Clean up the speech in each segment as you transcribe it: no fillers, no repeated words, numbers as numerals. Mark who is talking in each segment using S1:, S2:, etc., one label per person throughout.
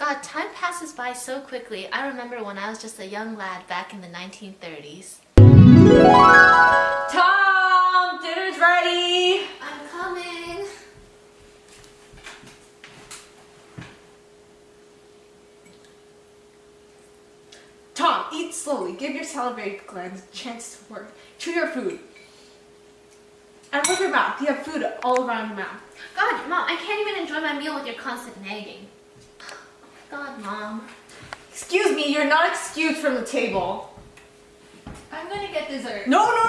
S1: God, time passes by so quickly. I remember when I was just a young lad back in the 1930s.
S2: Tom, dinner's ready.
S1: I'm coming.
S2: Tom, eat slowly. Give your salivary glands a chance to work. Chew your food. And with your mouth. You have food all around your mouth.
S1: God, Mom, I can't even enjoy my meal with your constant nagging. God, Mom.
S2: Excuse me, you're not excused from the table.
S3: I'm gonna get dessert.
S2: No.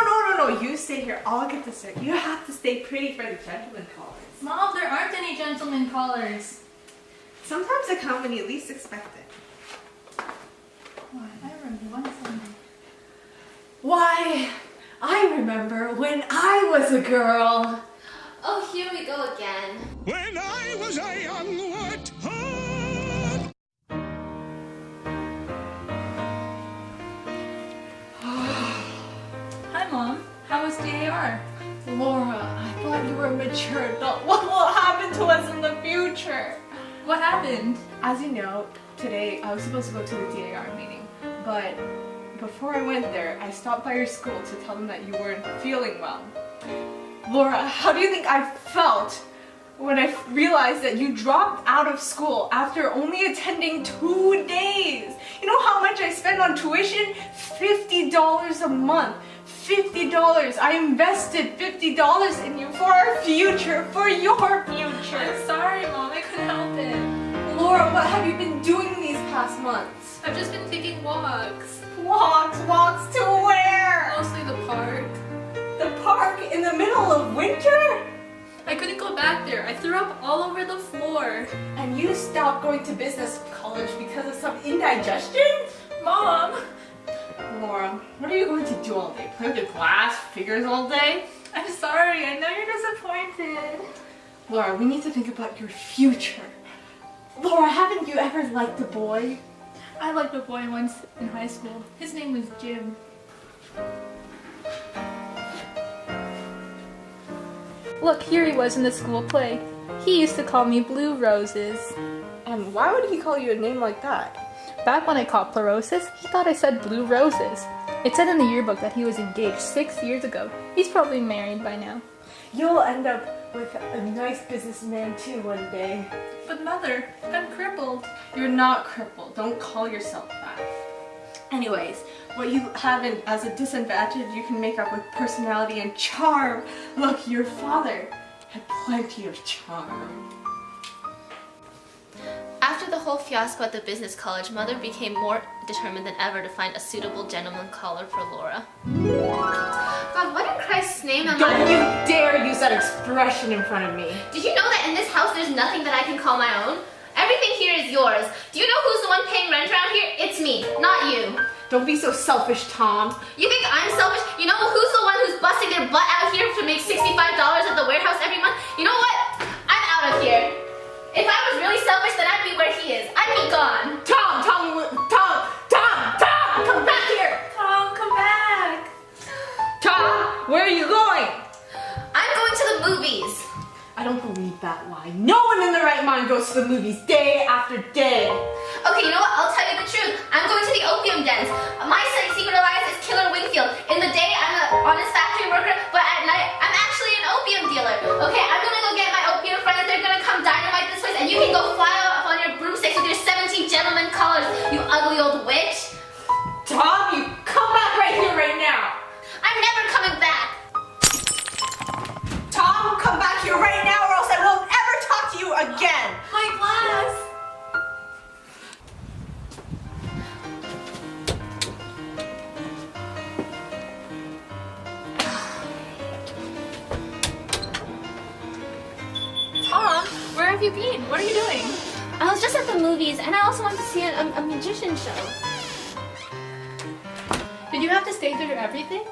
S2: You stay here. I'll get dessert. You have to stay pretty for the gentleman callers.
S3: Mom, there aren't any gentlemen callers.
S2: Sometimes they come when you least expect it.
S3: What? I remember one Sunday.
S2: Why, I remember when I was a girl.
S1: Oh, here we go again.
S4: When I was a young warthog.
S3: Hi, Mom. How was DAR?
S2: Laura, I thought you were a mature adult. What will happen to us in the future?
S3: What happened?
S2: As you know, today I was supposed to go to the DAR meeting, but before I went there, I stopped by your school to tell them that you weren't feeling well. Laura, how do you think I felt when I realized that you dropped out of school after only attending 2 days? You know how much I spend on tuition? $50 a month. $50. I invested $50 in you for our future, for your future.
S3: I'm sorry, Mom. I couldn't help it.
S2: Laura, what have you been doing these past months?
S3: I've just been taking walks.
S2: Walks to where?
S3: Mostly the park.
S2: The park in the middle of winter?
S3: I couldn't go back there. I threw up all over the floor.
S2: And you stopped going to business college because of some indigestion?
S3: Mom!
S2: Laura, what are you going to do all day? Play with your glass figures all day?
S3: I'm sorry. I know you're disappointed.
S2: Laura, we need to think about your future. Laura, haven't you ever liked a boy?
S3: I liked a boy once in high school. His name was Jim. Look, here he was in the school play. He used to call me Blue Roses.
S2: And why would he call you a name like that?
S3: Back when I caught pleurosis, he thought I said Blue Roses. It said in the yearbook that he was engaged 6 years ago. He's probably married by now.
S2: You'll end up with a nice businessman too one day.
S3: But Mother, I'm crippled.
S2: You're not crippled. Don't call yourself that. Anyways, what you have as a disadvantage, you can make up with personality and charm. Look, your father had plenty of charm.
S1: After the whole fiasco at the business college, Mother became more determined than ever to find a suitable gentleman caller for Laura. God, what in Christ's name am
S2: Don't
S1: I?
S2: you dare use that expression in front of me.
S1: Did you know that in this house there's nothing that I can call my own? Everything here is yours. Do you know who's the one paying rent around here? It's me, not you.
S2: Don't be so selfish, Tom.
S1: You think I'm selfish? You know who's the one who's busting their butt out here to make $65 at the warehouse every month? You know what? I'm out of here. If I was really selfish, then I'd be where he is. I'd be gone.
S2: Tom, come back here.
S3: Tom, come back.
S2: Tom, where are you going?
S1: I'm going to the movies.
S2: I don't believe that lie. No one in their right mind goes to the movies day after day.
S1: Okay, you know what? I'll tell you the truth. I'm going to the opium dens. My secret alliance is Killer Wingfield. In the day, I'm an honest factory worker, but at night, I'm actually an opium dealer. Okay, I'm gonna go get my opium friends. They're gonna come dynamite this place, and you can go fly off on your broomsticks with your 17 gentlemen callers, you ugly old witch.
S2: Tom, you come back right here, right now.
S1: I'm never coming back.
S2: Tom, come back here right now, or else I won't ever talk to you again.
S3: My glass. Tom, where have you been? What are you doing?
S1: I was just at the movies, and I also wanted to see a magician show.
S3: Did you have to stay through everything?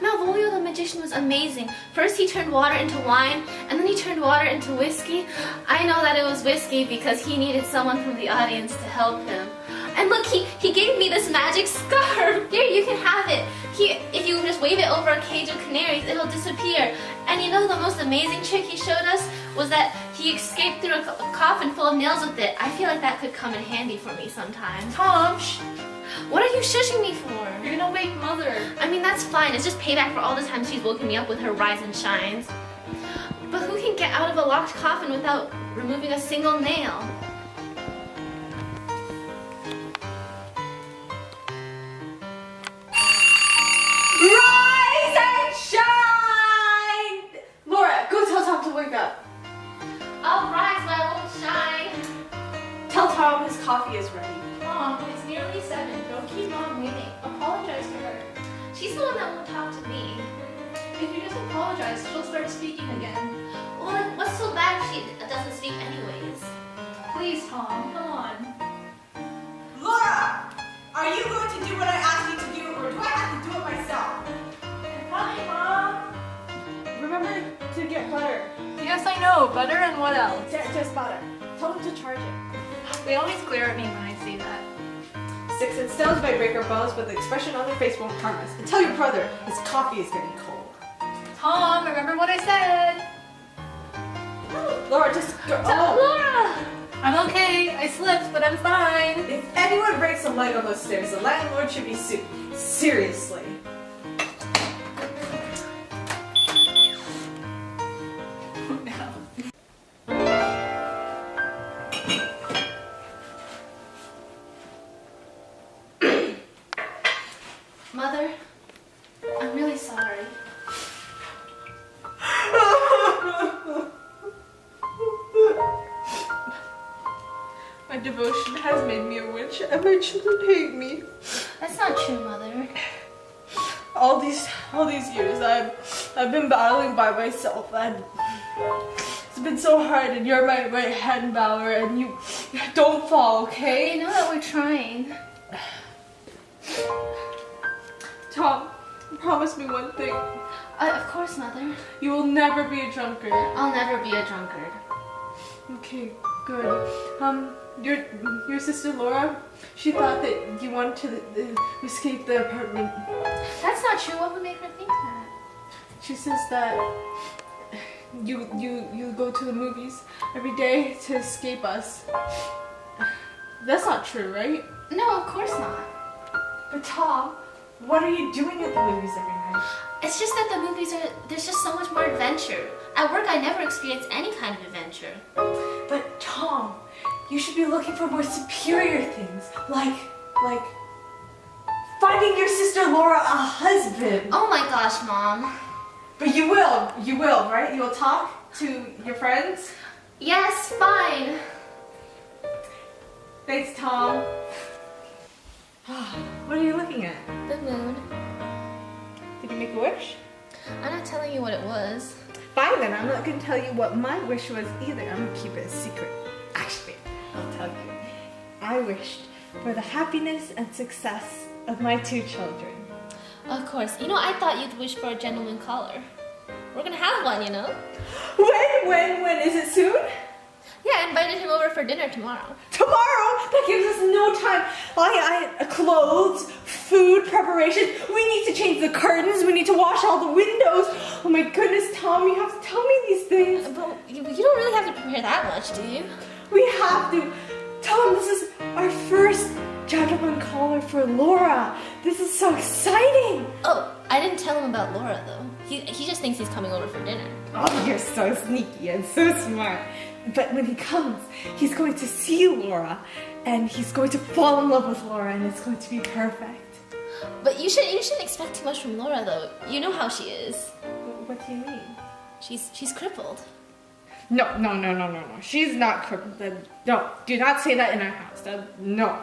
S1: Malvolio the magician was amazing. First he turned water into wine, and then he turned water into whiskey. I know that it was whiskey because he needed someone from the audience to help him. And look, he gave me this magic scarf. Here, you can have it. If you just wave it over a cage of canaries, it'll disappear. And you know the most amazing trick he showed us was that he escaped through a coffin full of nails with it. I feel like that could come in handy for me sometime.
S3: Tom, shh.
S1: What are you shushing me for?
S3: You're gonna wake Mother.
S1: I mean, that's fine. It's just payback for all the times she's woken me up with her rise and shines. But who can get out of a locked coffin without removing a single nail?
S2: Rise and shine! Laura, go tell Tom to wake up.
S1: I'll rise, but I won't shine.
S2: Tell Tom his coffee is ready.
S3: Mom, it's nearly 7. Don't keep Mom waiting. Apologize to her.
S1: She's the one that won't talk to me.
S3: If you just apologize, she'll start speaking again.
S1: Well, like, what's so bad if she doesn't speak anyways?
S3: Please, Tom, come on.
S2: Laura! Are you going to do what I asked you to do, or do I have to do it myself?
S3: Hi, Mom.
S2: Remember to get butter.
S3: Yes, I know. Butter and what else?
S2: Just butter. Tell him to charge it.
S3: They always glare at me when I say that.
S5: Sticks and stones may break our bones, but the expression on their face won't harm us. And tell your brother his coffee is getting cold.
S3: Tom, remember what I said?
S5: Laura, just go.
S3: Laura! I'm okay. I slipped, but I'm fine.
S5: If anyone breaks a leg on those stairs, the landlord should be sued. Seriously.
S1: Mother, I'm really sorry.
S2: My devotion has made me a witch, and my children hate me.
S1: That's not true, Mother.
S2: All these years, I've been battling by myself, and it's been so hard. And you're my right hand bower, and you don't fall, okay?
S1: You know that we're trying.
S2: Tom, promise me one thing.
S1: Of course, Mother.
S2: You will never be a drunkard.
S1: I'll never be a drunkard.
S2: Okay, good. Your sister Laura, she thought that you wanted to escape the apartment.
S1: That's not true. What would make her think that?
S2: She says that you go to the movies every day to escape us. That's not true, right?
S1: No, of course not.
S2: But Tom, what are you doing at the movies every night?
S1: It's just that the movies there's just so much more adventure. At work, I never experienced any kind of adventure.
S2: But Tom, you should be looking for more superior things, like finding your sister Laura a husband.
S1: Oh my gosh, Mom.
S2: But you will, right? You will talk to your friends?
S1: Yes, fine.
S2: Thanks, Tom. What are you looking at?
S1: The moon.
S2: Did you make a wish?
S1: I'm not telling you what it was.
S5: Fine then, I'm not going to tell you what my wish was either. I'm going to keep it a secret. Actually, I'll tell you. I wished for the happiness and success of my 2 children.
S1: Of course. You know, I thought you'd wish for a gentleman caller. We're gonna have one, you know?
S5: When? Is it soon?
S1: Yeah, I invited him over for dinner tomorrow.
S5: Tomorrow? That gives us no time. Clothes, food, preparation. We need to change the curtains. We need to wash all the windows. Oh my goodness, Tom, you have to tell me these things.
S1: But you don't really have to prepare that much, do you?
S5: We have to. Tom, this is our first gentleman caller for Laura. This is so exciting.
S1: Oh, I didn't tell him about Laura, though. He just thinks he's coming over for dinner.
S5: Oh, you're so sneaky and so smart. But when he comes, he's going to see Laura, and he's going to fall in love with Laura, and it's going to be perfect.
S1: But you shouldn't expect too much from Laura, though. You know how she is.
S5: What do you mean?
S1: She's crippled.
S5: No. She's not crippled. No, do not say that in our house. No.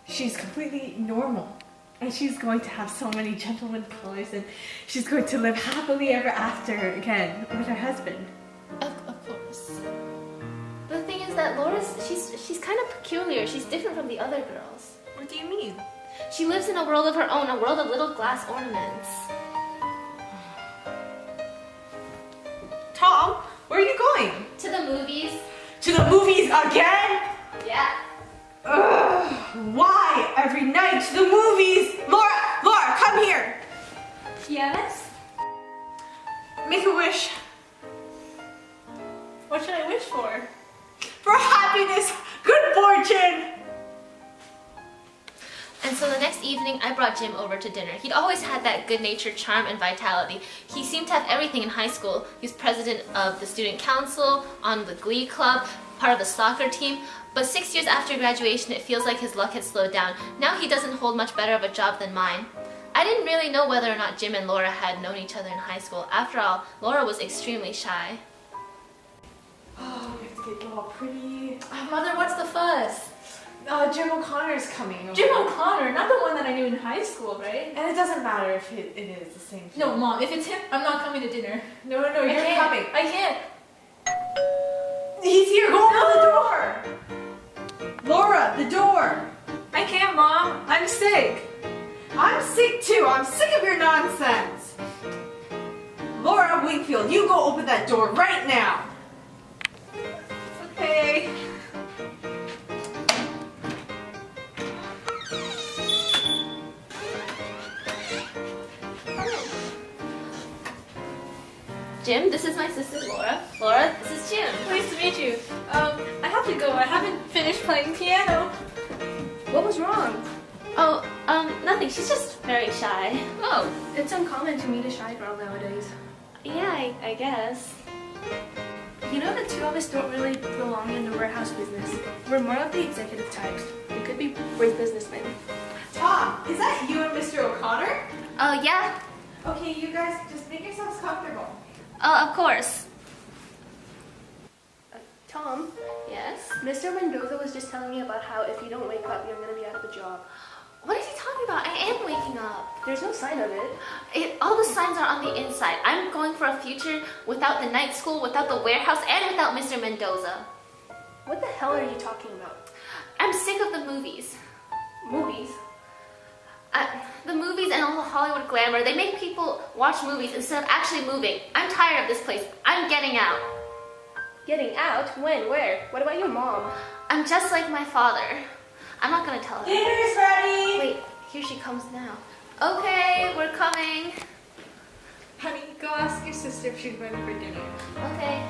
S5: She's completely normal. And she's going to have so many gentleman callers, and she's going to live happily ever after again with her husband.
S1: Of course. The thing is that Laura's she's kind of peculiar. She's different from the other girls.
S2: What do you mean?
S1: She lives in a world of her own, a world of little glass ornaments.
S5: Tom, where are you going?
S1: To the movies.
S5: To the movies again?
S1: Yeah.
S5: Ugh, why every night to the movies? Laura, come here.
S3: Yes?
S5: Make a wish.
S3: What should I wish for?
S5: For happiness, good fortune.
S1: And so the next evening, I brought Jim over to dinner. He'd always had that good-natured charm and vitality. He seemed to have everything in high school. He was president of the student council, on the glee club, part of the soccer team. But 6 years after graduation, it feels like his luck had slowed down. Now he doesn't hold much better of a job than mine. I didn't really know whether or not Jim and Laura had known each other in high school. After all, Laura was extremely shy.
S5: Oh, we have to get you all pretty.
S3: Mother, what's the fuss?
S5: Jim O'Connor's coming over.
S3: Jim O'Connor, not the one that I knew in high school, right?
S5: And it doesn't matter if it is the same thing.
S3: No, Mom, if it's him, I'm not coming to dinner.
S5: No,
S3: I
S5: you're
S3: can't.
S5: coming.
S3: I can't.
S5: He's here, go open the door. Laura, the door.
S3: I can't, Mom. I'm sick.
S5: I'm sick too. I'm sick of your nonsense. Laura Wingfield, you go open that door right now.
S3: Okay.
S1: Jim, this is my sister Laura. Laura, this is Jim.
S3: Nice to meet you. I have to go. I haven't finished playing piano.
S6: What was wrong?
S1: Oh, nothing. She's just very shy.
S6: Oh, it's uncommon to meet a shy girl nowadays.
S1: Yeah, I guess.
S6: You know, the two of us don't really belong in the warehouse business. We're more of the executive types. We could be great businessmen.
S5: Tom, is that you and Mr. O'Connor?
S1: Oh, yeah?
S5: Okay, you guys just make yourselves comfortable.
S1: Oh, of course.
S6: Tom,
S1: Yes?
S6: Mr. Mendoza was just telling me about how if you don't wake up, you're going to be out of a job.
S1: What is he talking about? I am waking up.
S6: There's no sign of it.
S1: All the signs are on the inside. I'm going for a future without the night school, without the warehouse, and without Mr. Mendoza.
S6: What the hell are you talking about?
S1: I'm sick of the movies.
S6: Movies?
S1: The movies and all the Hollywood glamour, they make people watch movies instead of actually moving. I'm tired of this place. I'm getting out.
S6: Getting out? When? Where? What about your mom?
S1: I'm just like my father. I'm not gonna tell her.
S5: Dinner's ready.
S1: Wait, here she comes now. Okay, we're coming.
S2: Honey, go ask your sister if she's ready for dinner.
S1: Okay.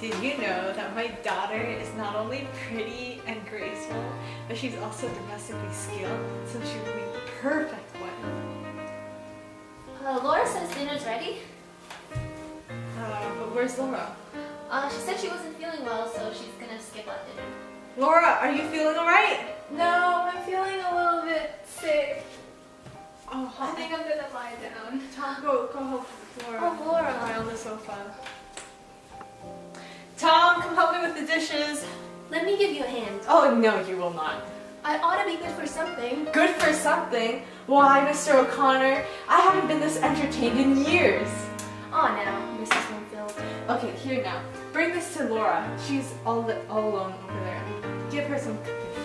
S2: Did you know that my daughter is not only pretty and graceful, but she's also domestically skilled, so she would be the perfect wife.
S1: Laura says dinner's ready.
S2: But where's Laura?
S1: She said she wasn't feeling well, so she's gonna skip on dinner.
S2: Laura, are you feeling alright?
S3: No, I'm feeling a little bit sick.
S2: Oh,
S3: I think I'm gonna lie down.
S2: Tom, go help Laura.
S1: Oh, Laura.
S2: Lie on the sofa. Tom, come help me with the dishes.
S6: Let me give you a hand.
S2: Oh, no, you will not.
S6: I ought to be good for something.
S2: Good for something? Why, Mr. O'Connor? I haven't been this entertained in years.
S6: Aw, now, Mrs. Winfield.
S2: Okay, here now. Bring this to Laura. She's all alone over there. Give her some cookies.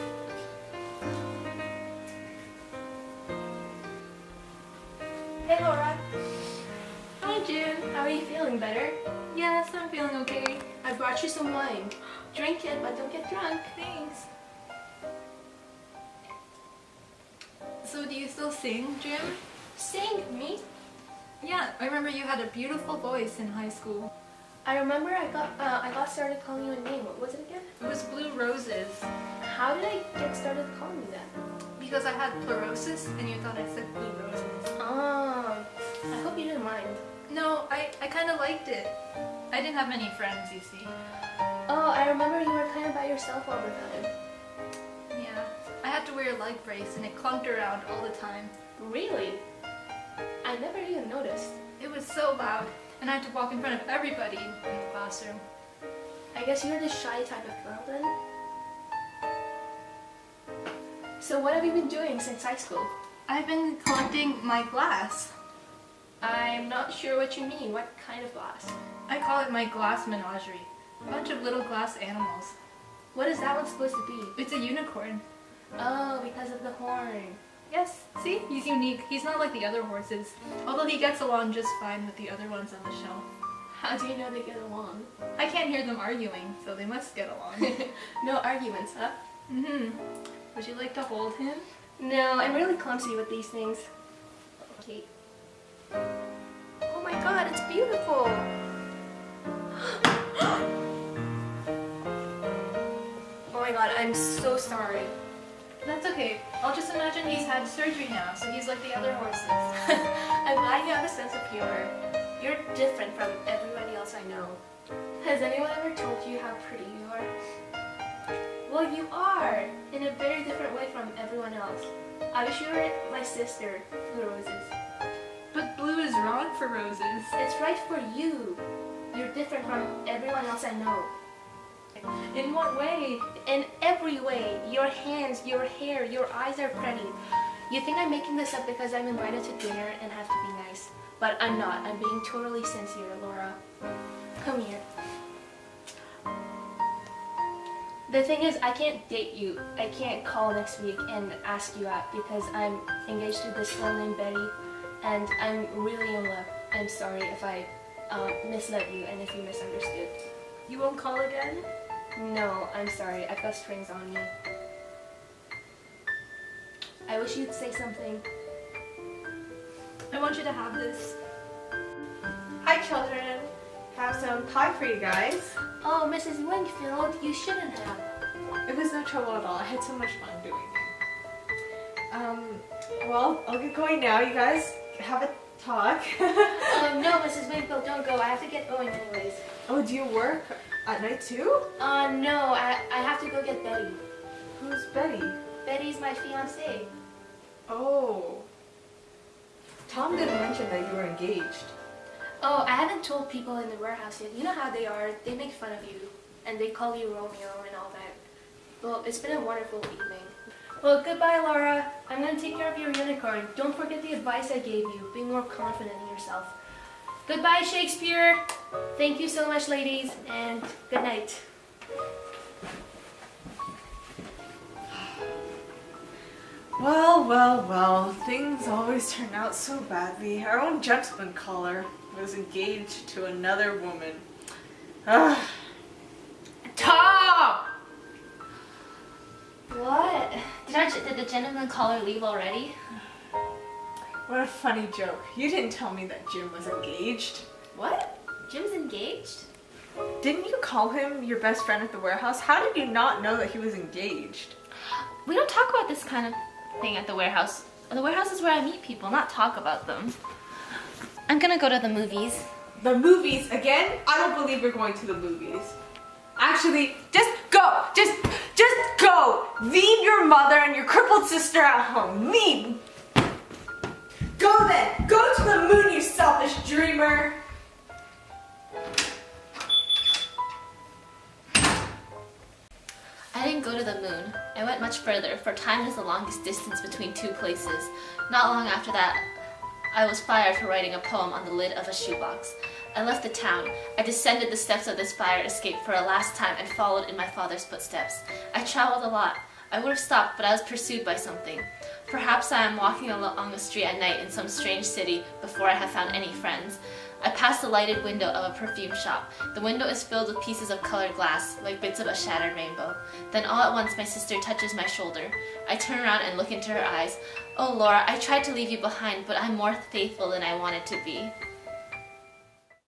S6: Hey, Laura.
S3: Hi, Jim.
S6: How are you feeling? Better?
S3: Yes, I'm feeling okay.
S6: I brought you some wine. Drink it, but don't get drunk.
S3: Thanks. So do you still sing, Jim?
S6: Sing, me?
S3: Yeah, I remember you had a beautiful voice in high school.
S6: I remember I got started calling you a name. What was it again?
S3: It was Blue Roses.
S6: How did I get started calling you that?
S3: Because I had pleurosis and you thought I said Blue Roses.
S6: I hope you didn't mind.
S3: No, I kind of liked it. I didn't have many friends, you see.
S6: Oh, I remember you were kind of by yourself all the time.
S3: Yeah, I had to wear a leg brace and it clunked around all the time.
S6: Really? I never even noticed.
S3: It was so loud and I had to walk in front of everybody in the classroom.
S6: I guess you're the shy type of girl then? So what have you been doing since high school?
S3: I've been collecting my glass.
S6: I'm not sure what you mean. What kind of glass?
S3: I call it my glass menagerie. A bunch of little glass animals.
S6: What is that one supposed to be?
S3: It's a unicorn.
S6: Oh, because of the horn.
S3: Yes, see? He's unique. He's not like the other horses. Although he gets along just fine with the other ones on the show.
S6: How do you know they get along?
S3: I can't hear them arguing, so they must get along.
S6: No arguments, huh?
S3: Mm-hmm. Would you like to hold him?
S6: No, I'm really clumsy with these things. Okay. Oh my god, it's beautiful! my god, I'm so sorry.
S3: That's okay. I'll just imagine he's had surgery now, so he's like the other horses.
S6: I'm glad you have a sense of humor. You're different from everybody else I know. Has anyone ever told you how pretty you are? Well, you are, in a very different way from everyone else. I wish you were my sister, Blue Roses.
S3: But blue is wrong for roses.
S6: It's right for you. You're different from everyone else I know.
S3: In what way?
S6: In every way. Your hands, your hair, your eyes are pretty. You think I'm making this up because I'm invited to dinner and have to be nice. But I'm not. I'm being totally sincere, Laura. Come here. The thing is, I can't date you. I can't call next week and ask you out because I'm engaged to this girl named Betty and I'm really in love. I'm sorry if I misled you and if you misunderstood.
S3: You won't call again?
S6: No, I'm sorry. I've got strings on me. I wish you'd say something.
S3: I want you to have this.
S5: Hi, children. Have some pie for you guys.
S6: Oh, Mrs. Wingfield, you shouldn't have.
S5: It was no trouble at all. I had so much fun doing it. Well, I'll get going now. You guys have a talk.
S6: No, Mrs. Wingfield, don't go. I have to get going anyways.
S5: Oh, do you work at night too?
S6: No, I have to go get Betty.
S5: Who's Betty?
S6: Betty's my fiancée.
S5: Oh. Tom didn't mention that you were engaged.
S6: Oh, I haven't told people in the warehouse yet. You know how they are. They make fun of you. And they call you Romeo and all that. Well, it's been a wonderful evening. Well, goodbye, Laura. I'm going to take care of your unicorn. Don't forget the advice I gave you. Be more confident in yourself. Goodbye, Shakespeare. Thank you so much, ladies. And good night.
S5: Well, things always turn out so badly. Our own gentleman caller was engaged to another woman. Tom!
S1: What? Did the gentleman caller leave already?
S5: What a funny joke. You didn't tell me that Jim was engaged.
S1: What? Jim's engaged?
S5: Didn't you call him your best friend at the warehouse? How did you not know that he was engaged?
S1: We don't talk about this kind of thing at the warehouse. The warehouse is where I meet people, not talk about them. I'm gonna go to the movies.
S5: The movies again? I don't believe you're going to the movies. Actually, just go! Just go! Leave your mother and your crippled sister at home. Leave! Go then! Go to the moon, you selfish dreamer!
S1: I didn't go to the moon. I went much further, for time is the longest distance between two places. Not long after that, I was fired for writing a poem on the lid of a shoebox. I left the town. I descended the steps of this fire escape for a last time and followed in my father's footsteps. I traveled a lot. I would have stopped, but I was pursued by something. Perhaps I am walking along a street at night in some strange city before I have found any friends. I pass the lighted window of a perfume shop. The window is filled with pieces of colored glass, like bits of a shattered rainbow. Then all at once my sister touches my shoulder. I turn around and look into her eyes. Oh, Laura, I tried to leave you behind, but I'm more faithful than I wanted to be.